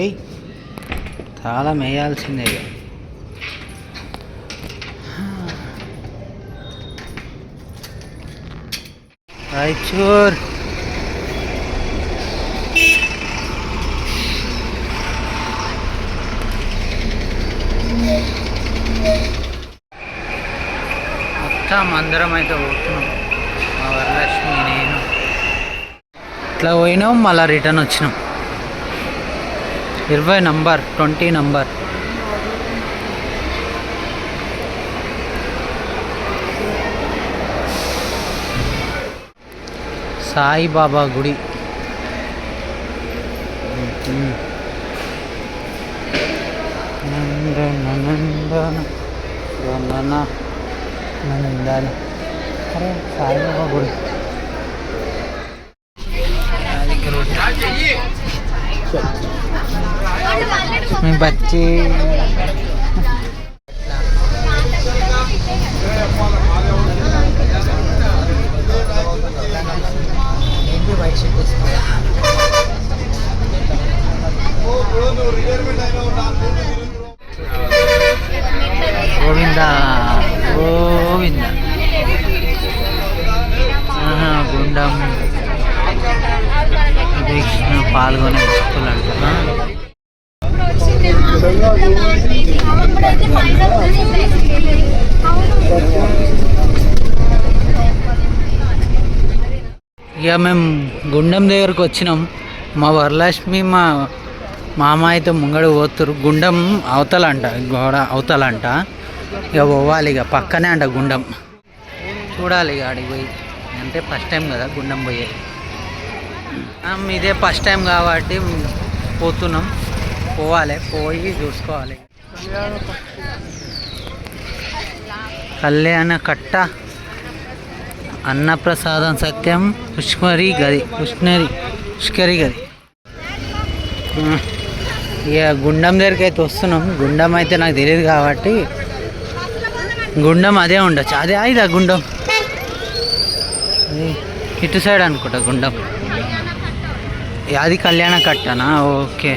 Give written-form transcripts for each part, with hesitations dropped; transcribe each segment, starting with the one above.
చెయ్యి తాళం వేయాల్సిందే. రాయచూర్ మొత్తం అందరం అయితే పోతున్నాం. మా వరలక్ష్మి, నేను ఇట్లా పోయినాం, మళ్ళీ రిటర్న్ వచ్చినాం. 20 నంబర్ 20 నంబర్. సాయిబాబా గుడి. అరే సాయిబాబా గుడి. మీ బచ్చి ఏంటి వైట్ షర్ట్ వేసుకున్నా? గోవిందా గోవింద. గుండం కృష్ణ పాల్గొనే భక్తులు అంటున్నా. ఇక మేము గుండం దగ్గరకు వచ్చినాం. మా వరలక్ష్మి మా మామ అయితే ముంగడు పోతురు. గుండం అవతలంట, గోడ అవతలంట. ఇక పోవాలి, ఇక పక్కనే అంట గుండం. చూడాలి ఇక ఆడికి పోయి. అంటే ఫస్ట్ టైం కదా గుండం పోయేది. ఇదే ఫస్ట్ టైం కాబట్టి పోతున్నాం. పోవాలి, పోయి చూసుకోవాలి. కళ్యాణ కట్ట, అన్నప్రసాదం సత్యం, పుష్కరి గది, పుష్కరి గది. ఇక గుండం దగ్గరికి అయితే వస్తున్నాం. గుండం అయితే నాకు తెలియదు కాబట్టి గుండం అదే ఉండొచ్చు. అదే ఇదా గుండం, ఇటు సైడ్ అనుకుంటా గుండం. అది కళ్యాణ కట్టనా? ఓకే.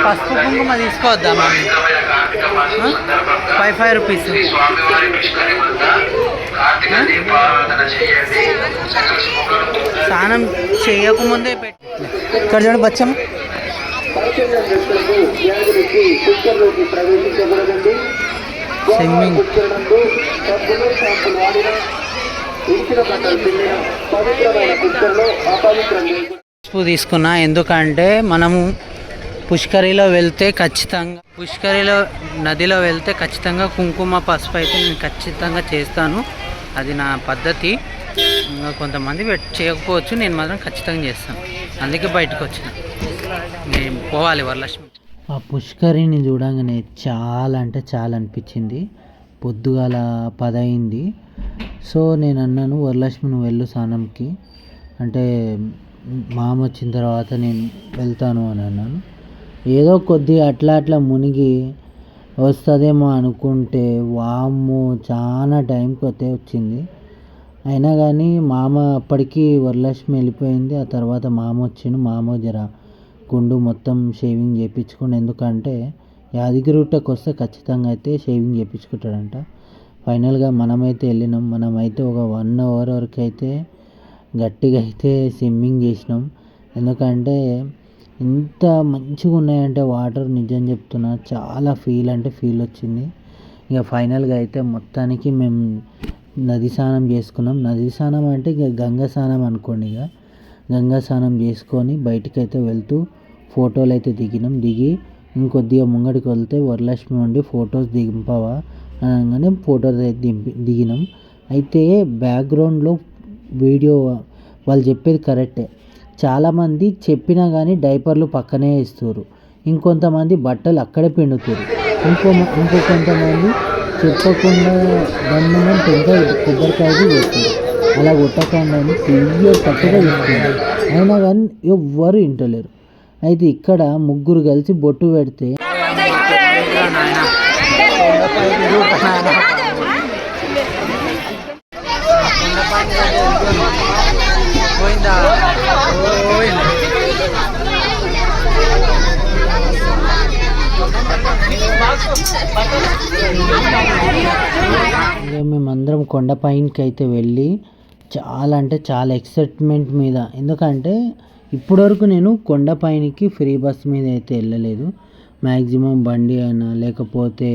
పసుపు కుంకుమ తీసుకోవద్దా మనం? 5 రూపీస్. స్నానం చేయకముందే పెట్టి ఇక్కడ చూడ బచ్చమ్మ. స్విమ్మింగ్ పసుపు తీసుకున్నా. ఎందుకంటే మనము పుష్కరిలో వెళ్తే ఖచ్చితంగా, నదిలో వెళ్తే ఖచ్చితంగా కుంకుమ పసుపు అయితే నేను ఖచ్చితంగా చేస్తాను. అది నా పద్ధతి. ఇంకా కొంతమంది చేయకపోవచ్చు, నేను మాత్రం ఖచ్చితంగా చేస్తాను. అందుకే బయటకు వచ్చిన. నేను పోవాలి వరలక్ష్మి. ఆ పుష్కరిని చూడంగానే చాలా అంటే చాలా అనిపించింది. పొద్దుగాల 10 అయింది. సో నేను అన్నాను, వరలక్ష్మి నువ్వు వెళ్ళు స్నానంకి, అంటే మామ వచ్చిన తర్వాత నేను వెళ్తాను అని అన్నాను. ఏదో కొద్దిగా అట్లా మునిగి వస్తుందేమో అనుకుంటే వామ్మో చాలా టైంకి వస్తే వచ్చింది. అయినా కానీ మామ అప్పటికి వరలక్ష్మి వెళ్ళిపోయింది. ఆ తర్వాత మామ వచ్చిండు. మామ జర గుండు మొత్తం షేవింగ్ చేయించుకోండి. ఎందుకంటే యాదగిరిగుట్టకు వస్తే ఖచ్చితంగా అయితే షేవింగ్ చేయించుకుంటాడంట. ఫైనల్గా మనమైతే వెళ్ళినాం. మనమైతే ఒక 1 అవర్ వరకు అయితే గట్టిగా అయితే స్విమ్మింగ్ చేసినాం. ఎందుకంటే ఎంత మంచిగా ఉన్నాయంటే వాటర్, నిజం చెప్తున్నా చాలా ఫీల్ వచ్చింది. ఇక ఫైనల్గా అయితే మొత్తానికి మేము నది స్నానం చేసుకున్నాం. నది స్నానం అంటే ఇక గంగా స్నానం అనుకోండి. ఇక గంగా స్నానం చేసుకొని బయటికి అయితే వెళ్తూ ఫోటోలు అయితే దిగి ఇంకొద్దిగా ముంగడికి వెళ్తే వరలక్ష్మి ఉండి ఫొటోస్ దింపవా అనగానే ఫోటోస్ అయితే దిగినాం. అయితే బ్యాక్గ్రౌండ్లో వీడియో వాళ్ళు చెప్పేది కరెక్టే. చాలామంది చెప్పినా కానీ డైపర్లు పక్కనే ఇస్తారు. ఇంకొంతమంది బట్టలు అక్కడే పిండుతారు. ఇంకో కొంతమంది చెప్పకుండా దండం టెంకాయ కొబ్బరికాయకి వేస్తారు. అలా కొట్టకుండా క్లియర్ కట్టుగా ఇస్తుంది. అయినా కానీ ఎవ్వరు వింటలేరు. అయితే ఇక్కడ ముగ్గురు కలిసి బొట్టు పెడితే పోయిందా మేమందరం కొండపైనకి అయితే వెళ్ళి చాలా అంటే చాలా ఎక్సైట్మెంట్ మీద, ఎందుకంటే ఇప్పటివరకు నేను కొండపైనకి ఫ్రీ బస్ మీద అయితే వెళ్ళలేదు. మ్యాక్సిమం బండి అయినా లేకపోతే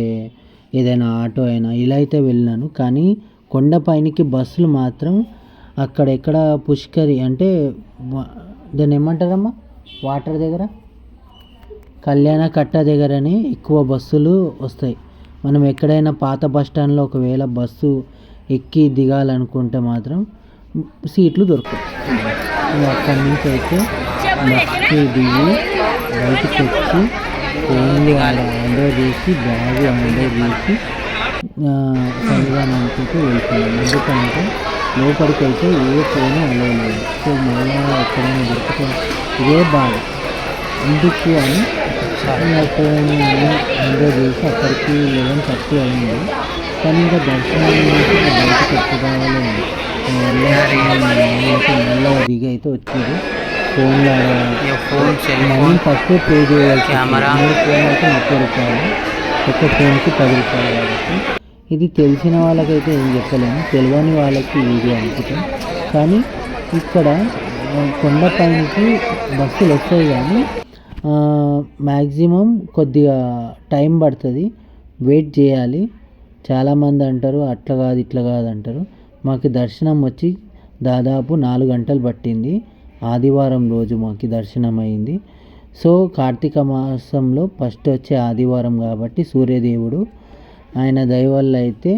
ఏదైనా ఆటో అయినా ఇలా అయితే వెళ్ళినాను. కానీ కొండపైనకి బస్సులు మాత్రం అక్కడెక్కడ పుష్కరి అంటే దాన్ని ఏమంటారమ్మా వాటర్ దగ్గర కళ్యాణ కట్ట దగ్గరనే ఎక్కువ బస్సులు వస్తాయి. మనం ఎక్కడైనా పాత బస్ స్టాండ్లో ఒకవేళ బస్సు ఎక్కి దిగాలనుకుంటే మాత్రం సీట్లు దొరుకుతాయి. అక్కడి నుంచి అయితే బస్సు దిగి బయటకు వచ్చి ఫోన్లు ఆర్డర్ చేసి బ్యాగ్ ఆర్డర్ చేసి సంవిధానానికి వెళ్తున్నాం. ఎందుకంటే లోపలికి అయితే ఏ ఫోను అలౌ లేదు. సో మళ్ళీ ఎక్కడైనా దొరికితే ఇదే బాధ ఎందుకు అని ఫోన్ ఆర్డర్ చేసి అక్కడికి 11:30 అయింది. కానీ ఇంకా దర్శనం నుంచి బయటకు వచ్చేదాలో మెల్లగా దిగి అయితే వచ్చేది. ఫోన్లో మనీ ఫస్ట్ పే చేయాలి. ఫోన్ అయితే 30 రూపాయలు, ఒక్క ఫోన్కి 10 రూపాయలు. కాబట్టి ఇది తెలిసిన వాళ్ళకైతే ఏం చెప్పలేము, తెలియని వాళ్ళకి ఈజీ అనుకుంటాం. కానీ ఇక్కడ కొండపైనకి బస్సులు వస్తాయి కానీ మ్యాక్సిమం కొద్దిగా టైం పడుతుంది, వెయిట్ చేయాలి. చాలామంది అంటారు అట్లా కాదు ఇట్లా కాదు అంటారు. మాకు దర్శనం వచ్చి దాదాపు 4 గంటలు పట్టింది. ఆదివారం రోజు మాకు దర్శనం అయింది. సో కార్తీక మాసంలో ఫస్ట్ వచ్చే ఆదివారం కాబట్టి సూర్యదేవుడు ఆయన దయ వల్ల అయితే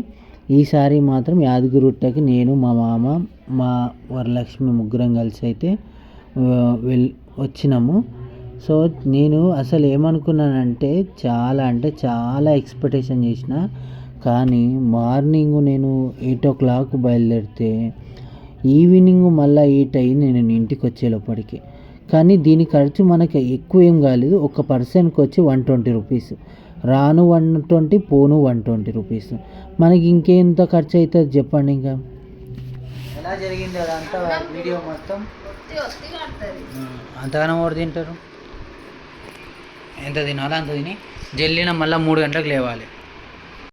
ఈసారి మాత్రం యాదగిరిగుట్టకి నేను మా మామ మా వరలక్ష్మి ముగ్గురం కలిసి అయితే వచ్చినాము. సో నేను అసలు ఏమనుకున్నానంటే చాలా ఎక్స్పెక్టేషన్ చేసిన. కానీ మార్నింగ్ నేను 8 o'clock బయలుదేరితే ఈవినింగ్ మళ్ళీ 8 అయింది నేను ఇంటికి వచ్చేలోపటికి. కానీ దీని ఖర్చు మనకి ఎక్కువ ఏం కాలేదు. ఒక పర్సన్కి వచ్చి 120 రూపీస్, రాను 120, పోను 120 రూపీస్. మనకి ఇంకెంత ఖర్చు అవుతుంది చెప్పండి. ఇంకా ఎలా జరిగింది అదంతా వీడియో మొత్తం అంతగానో ఎవరు తింటారు? ఎంత తినాలో అంత తిని జల్లిన మళ్ళీ 3 గంటలకు లేవాలి.